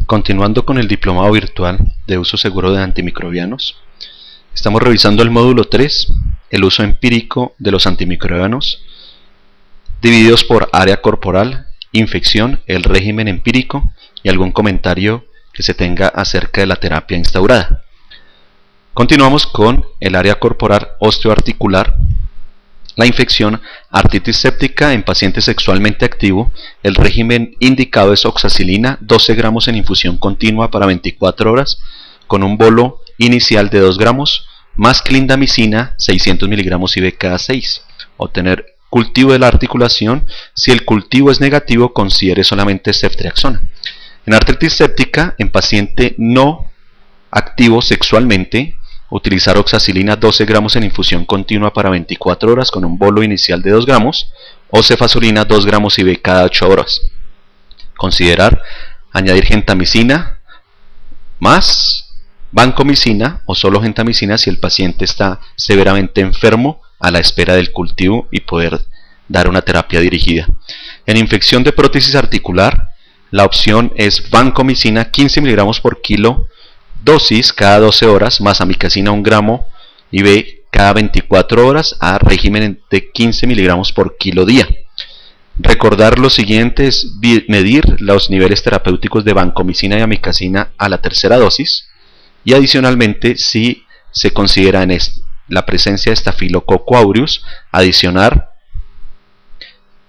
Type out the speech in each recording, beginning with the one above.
Continuando con el diplomado virtual de uso seguro de antimicrobianos, estamos revisando el módulo 3, el uso empírico de los antimicrobianos, divididos por área corporal, infección, el régimen empírico y algún comentario que se tenga acerca de la terapia instaurada. Continuamos con el área corporal osteoarticular, la infección, artritis séptica en paciente sexualmente activo. El régimen indicado es oxacilina, 12 gramos en infusión continua para 24 horas, con un bolo inicial de 2 gramos, más clindamicina, 600 miligramos IV cada 6. Obtener cultivo de la articulación. Si el cultivo es negativo, considere solamente ceftriaxona. En artritis séptica, en paciente no activo sexualmente, utilizar oxacilina 12 gramos en infusión continua para 24 horas con un bolo inicial de 2 gramos o cefazolina 2 gramos IV cada 8 horas. Considerar añadir gentamicina más vancomicina o solo gentamicina si el paciente está severamente enfermo a la espera del cultivo y poder dar una terapia dirigida. En infección de prótesis articular, la opción es vancomicina 15 miligramos por kilo, dosis cada 12 horas, más amicacina 1 gramo IV cada 24 horas a régimen de 15 miligramos por kilo día. Recordar lo siguiente es medir los niveles terapéuticos de vancomicina y amicacina a la tercera dosis y adicionalmente, si se considera en la presencia de Staphylococcus aureus, adicionar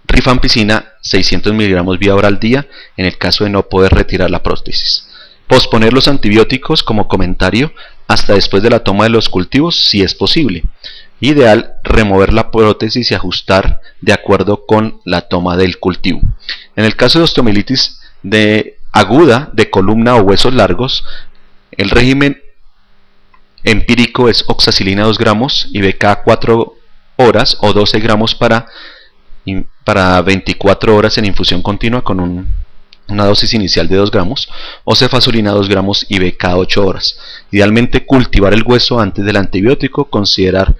rifampicina 600 miligramos vía oral día en el caso de no poder retirar la prótesis. Posponer los antibióticos como comentario hasta después de la toma de los cultivos si es posible. Ideal remover la prótesis y ajustar de acuerdo con la toma del cultivo. En el caso de osteomielitis aguda de columna o huesos largos, el régimen empírico es oxacilina 2 gramos IV cada 4 horas o 12 gramos para 24 horas en infusión continua con una dosis inicial de 2 gramos o cefazolina 2 gramos IV cada 8 horas. Idealmente cultivar el hueso antes del antibiótico, considerar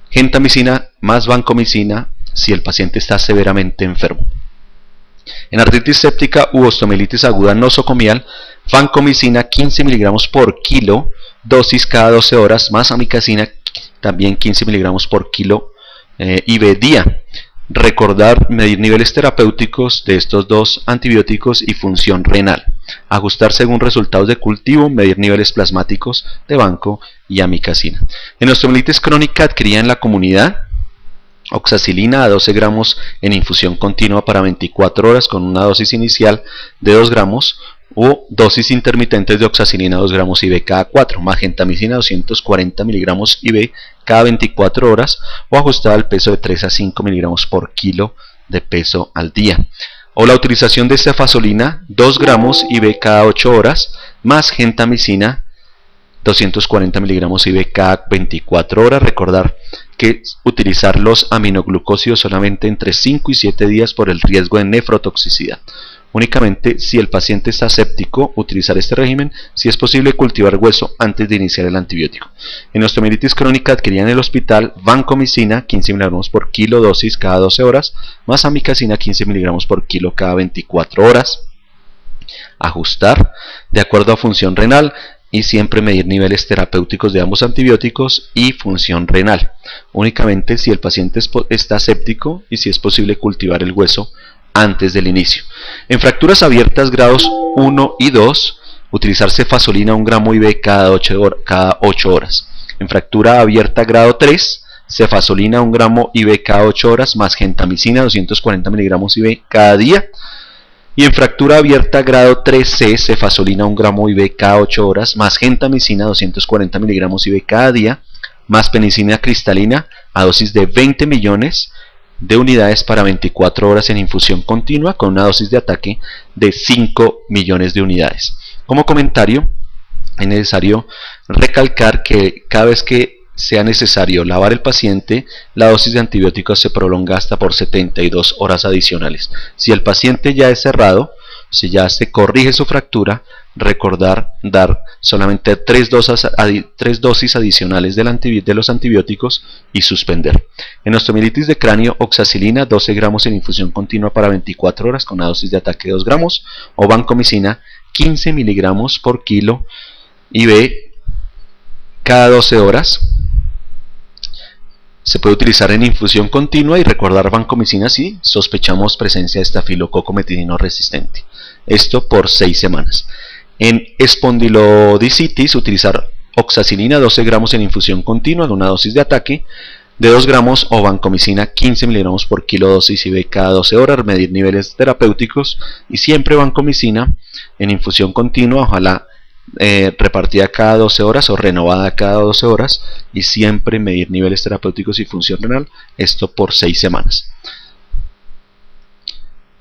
gentamicina más vancomicina si el paciente está severamente enfermo. En artritis séptica u osteomielitis aguda nosocomial, vancomicina 15 miligramos por kilo, dosis cada 12 horas, más amicacina también 15 miligramos por kilo IV día. Recordar medir niveles terapéuticos de estos dos antibióticos y función renal. Ajustar según resultados de cultivo, medir niveles plasmáticos de vanco y amicacina. En osteomielitis crónica adquirida en la comunidad, oxacilina a 12 gramos en infusión continua para 24 horas con una dosis inicial de 2 gramos o dosis intermitentes de oxacilina 2 gramos IV cada 4, más gentamicina 240 miligramos IV cada 24 horas o ajustada al peso de 3 a 5 miligramos por kilo de peso al día. O la utilización de cefazolina 2 gramos IV cada 8 horas más gentamicina 240 miligramos IV cada 24 horas. Recordar que utilizar los aminoglucósidos solamente entre 5 y 7 días por el riesgo de nefrotoxicidad. Únicamente si el paciente está séptico, utilizar este régimen. Si es posible, cultivar hueso antes de iniciar el antibiótico. En osteomielitis crónica adquirida en el hospital, vancomicina 15 miligramos por kilo, dosis cada 12 horas, más amicacina 15 miligramos por kilo cada 24 horas. Ajustar de acuerdo a función renal y siempre medir niveles terapéuticos de ambos antibióticos y función renal. Únicamente si el paciente está séptico y si es posible cultivar el hueso antes del inicio. En fracturas abiertas grados 1 y 2, utilizar cefazolina 1 gramo IV cada 8 horas. En fractura abierta grado 3, cefazolina 1 gramo IV cada 8 horas, más gentamicina 240 miligramos IV cada día. Y en fractura abierta grado 3C, cefazolina 1 gramo IV cada 8 horas, más gentamicina 240 miligramos IV cada día, más penicilina cristalina a dosis de 20 millones de unidades para 24 horas en infusión continua con una dosis de ataque de 5 millones de unidades. Como comentario, es necesario recalcar que cada vez que sea necesario lavar el paciente, la dosis de antibióticos se prolonga hasta por 72 horas adicionales. Si el paciente ya es cerrado, si ya se corrige su fractura, recordar dar solamente 3 dosis adicionales de los antibióticos y suspender. En osteomielitis de cráneo, oxacilina 12 gramos en infusión continua para 24 horas con una dosis de ataque de 2 gramos o vancomicina 15 miligramos por kilo IV cada 12 horas. Se puede utilizar en infusión continua y recordar vancomicina si sospechamos presencia de estafilococo metilino resistente. Esto por 6 semanas. En espondilodicitis, utilizar oxacilina 12 gramos en infusión continua en una dosis de ataque de 2 gramos o vancomicina 15 miligramos por kilo dosis IV cada 12 horas, medir niveles terapéuticos y siempre vancomicina en infusión continua, ojalá repartida cada 12 horas o renovada cada 12 horas y siempre medir niveles terapéuticos y función renal, esto por 6 semanas.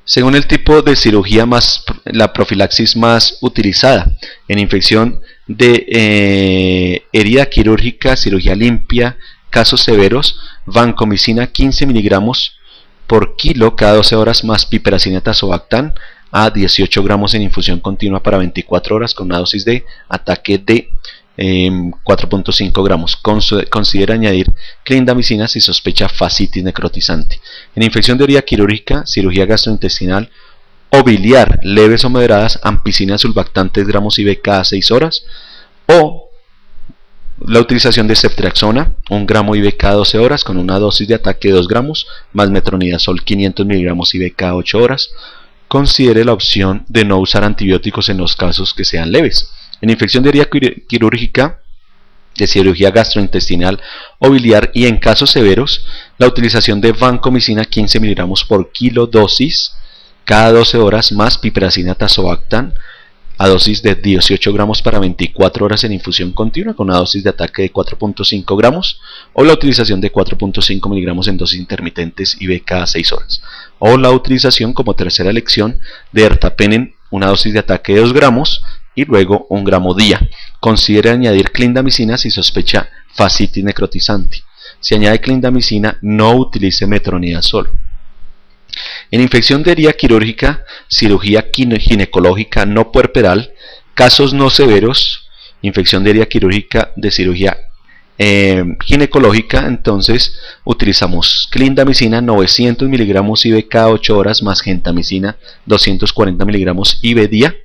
Según el tipo de cirugía, la profilaxis más utilizada en infección de herida quirúrgica, cirugía limpia, casos severos, vancomicina 15 miligramos por kilo cada 12 horas más piperacina tazobactam a 18 gramos en infusión continua para 24 horas con una dosis de ataque de 4.5 gramos. Considera añadir clindamicina si sospecha fascitis necrotizante. En infección de herida quirúrgica, cirugía gastrointestinal o biliar leves o moderadas, ampicina sulbactam 3 gramos IV cada 6 horas o la utilización de ceftriaxona 1 gramo IV cada 12 horas con una dosis de ataque de 2 gramos más metronidazol 500 miligramos IV cada 8 horas. Considere la opción de no usar antibióticos en los casos que sean leves. En infección de herida quirúrgica, de cirugía gastrointestinal o biliar y en casos severos, la utilización de vancomicina 15 miligramos por kilo dosis cada 12 horas más piperacina tazobactam a dosis de 18 gramos para 24 horas en infusión continua con una dosis de ataque de 4.5 gramos o la utilización de 4.5 miligramos en dosis intermitentes IV cada 6 horas o la utilización como tercera elección de ertapenem, una dosis de ataque de 2 gramos y luego 1 gramo día. Considere añadir clindamicina si sospecha fascitis necrotizante. Si añade clindamicina, no utilice metronidazol. En infección de herida quirúrgica, cirugía ginecológica no puerperal, casos no severos, infección de herida quirúrgica de cirugía ginecológica, entonces utilizamos clindamicina 900 miligramos IV cada 8 horas más gentamicina 240 miligramos IV día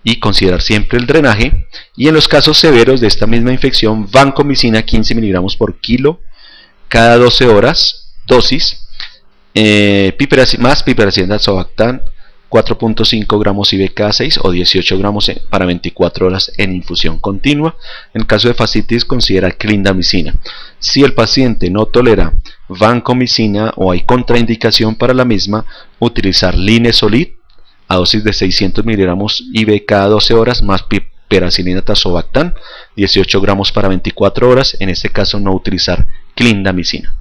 y considerar siempre el drenaje. Y en los casos severos de esta misma infección, vancomicina 15 miligramos por kilo cada 12 horas dosis, más piperacina tazobactam 4.5 gramos IV cada 6 o 18 gramos para 24 horas en infusión continua. En caso de fascitis, considera clindamicina. Si el paciente no tolera vancomicina o hay contraindicación para la misma, utilizar linezolid a dosis de 600 miligramos IV cada 12 horas más piperacina tazobactam 18 gramos para 24 horas, en este caso no utilizar clindamicina.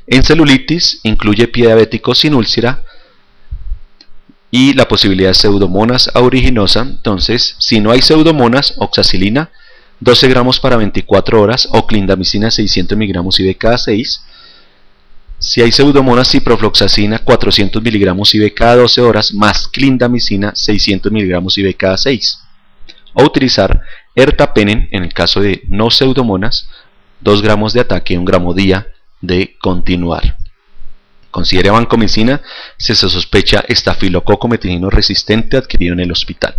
En celulitis incluye pie diabético sin úlcera y la posibilidad de pseudomonas aeruginosa. Entonces, si no hay pseudomonas, oxacilina 12 gramos para 24 horas o clindamicina 600 miligramos IV cada 6. Si hay pseudomonas, ciprofloxacina 400 miligramos IV cada 12 horas más clindamicina 600 miligramos IV cada 6. O utilizar ertapenem en el caso de no pseudomonas 2 gramos de ataque 1 gramo día de continuar. Considere vancomicina si se sospecha estafilococo metilino resistente adquirido en el hospital.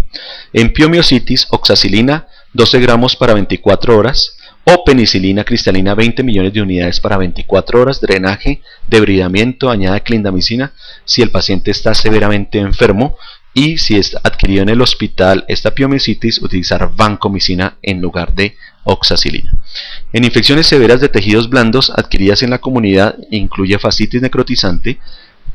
En piomiositis, oxacilina 12 gramos para 24 horas o penicilina cristalina 20 millones de unidades para 24 horas, drenaje, debridamiento, añade clindamicina si el paciente está severamente enfermo y si es adquirido en el hospital esta piomiositis, utilizar vancomicina en lugar de oxacilina. En infecciones severas de tejidos blandos adquiridas en la comunidad, incluye fascitis necrotizante,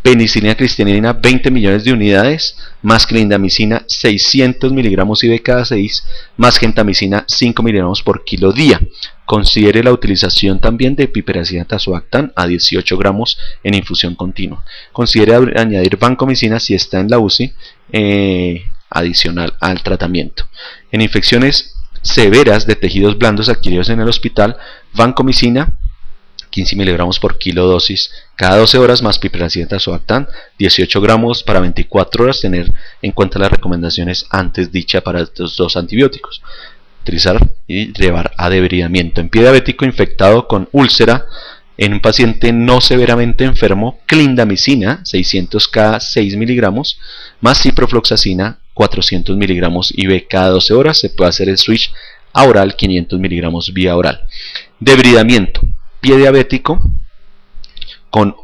penicilina cristalina 20 millones de unidades, más clindamicina 600 miligramos IV cada 6, más gentamicina 5 miligramos por kilo día. Considere la utilización también de piperacina tazobactam a 18 gramos en infusión continua. Considere añadir vancomicina si está en la UCI adicional al tratamiento. En infecciones severas de tejidos blandos adquiridos en el hospital, vancomicina 15 miligramos por kilo dosis cada 12 horas más piperacina tazobactam 18 gramos para 24 horas, tener en cuenta las recomendaciones antes dichas para estos dos antibióticos. Utilizar y llevar a debridamiento. En pie diabético infectado con úlcera En un paciente no severamente enfermo, clindamicina 600 cada 6 miligramos más ciprofloxacina 400 miligramos IV cada 12 horas. Se puede hacer el switch a oral 500 miligramos vía oral. Debridamiento: pie diabético con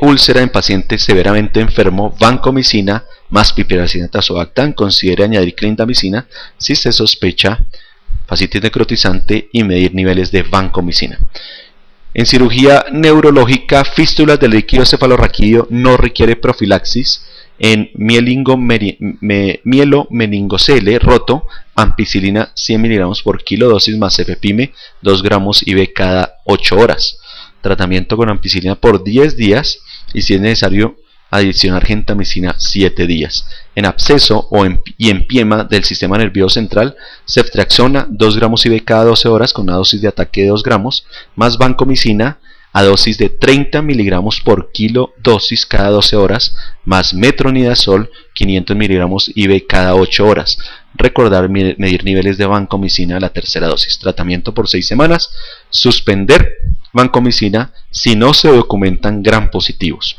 úlcera en paciente severamente enfermo, vancomicina más piperacina tazobactam. Considere añadir clindamicina si se sospecha fascitis necrotizante y medir niveles de vancomicina. En cirugía neurológica, fístulas del líquido cefalorraquídeo no requiere profilaxis. En mielomeningocele roto, ampicilina 100 mg por kilo dosis más cefepime 2 gramos IV cada 8 horas. Tratamiento con ampicilina por 10 días y si es necesario adicionar gentamicina 7 días. En absceso y empiema del sistema nervioso central, ceftriaxona 2 gramos IV cada 12 horas con una dosis de ataque de 2 gramos más vancomicina a dosis de 30 miligramos por kilo dosis cada 12 horas más metronidazol 500 miligramos IV cada 8 horas. Recordar medir niveles de vancomicina a la tercera dosis. Tratamiento por 6 semanas. Suspender vancomicina si no se documentan gram positivos.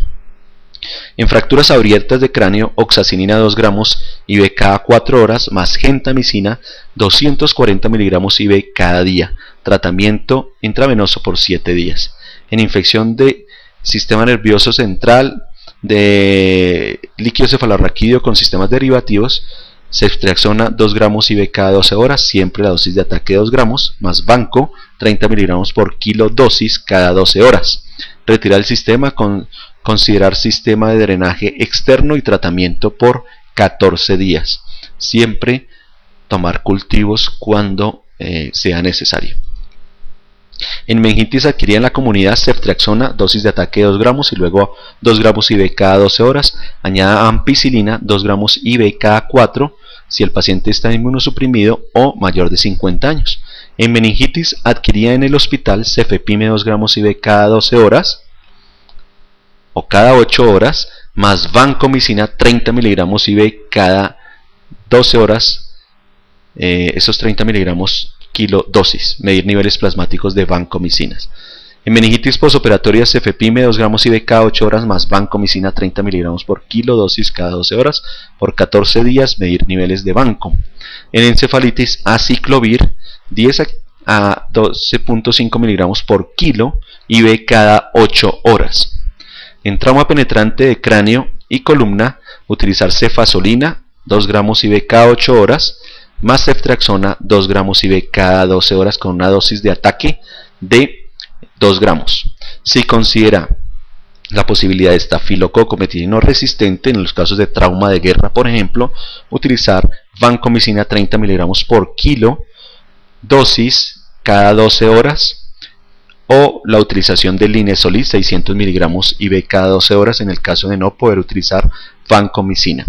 En fracturas abiertas de cráneo, oxacinina 2 gramos IV cada 4 horas más gentamicina 240 miligramos IV cada día. Tratamiento intravenoso por 7 días. En infección de sistema nervioso central de líquido cefalorraquídeo con sistemas derivativos, ceftriaxona 2 gramos IV cada 12 horas, siempre la dosis de ataque de 2 gramos, más vanco 30 miligramos por kilo dosis cada 12 horas. Retirar el sistema, considerar sistema de drenaje externo y tratamiento por 14 días. Siempre tomar cultivos cuando sea necesario. En meningitis adquirida en la comunidad, ceftriaxona, dosis de ataque de 2 gramos y luego 2 gramos IV cada 12 horas. Añada ampicilina, 2 gramos IV cada 4 si el paciente está inmunosuprimido o mayor de 50 años. En meningitis adquirida en el hospital, cefepime 2 gramos IV cada 12 horas o cada 8 horas más vancomicina 30 miligramos IV cada 12 horas. Esos 30 miligramos kilo dosis. Medir niveles plasmáticos de vancomicinas. En meningitis posoperatoria, cefepime 2 gramos IV cada 8 horas más vancomicina 30 miligramos por kilo dosis cada 12 horas por 14 días. Medir niveles de vanco. En encefalitis, aciclovir 10 a 12.5 miligramos por kilo IV cada 8 horas. En trauma penetrante de cráneo y columna, utilizar cefazolina 2 gramos IV cada 8 horas más ceftriaxona 2 gramos IV cada 12 horas con una dosis de ataque de 2 gramos. Si considera la posibilidad de estafilococo metilino resistente, en los casos de trauma de guerra, por ejemplo, utilizar vancomicina 30 miligramos por kilo dosis cada 12 horas o la utilización de linezolid 600 miligramos IV cada 12 horas en el caso de no poder utilizar vancomicina.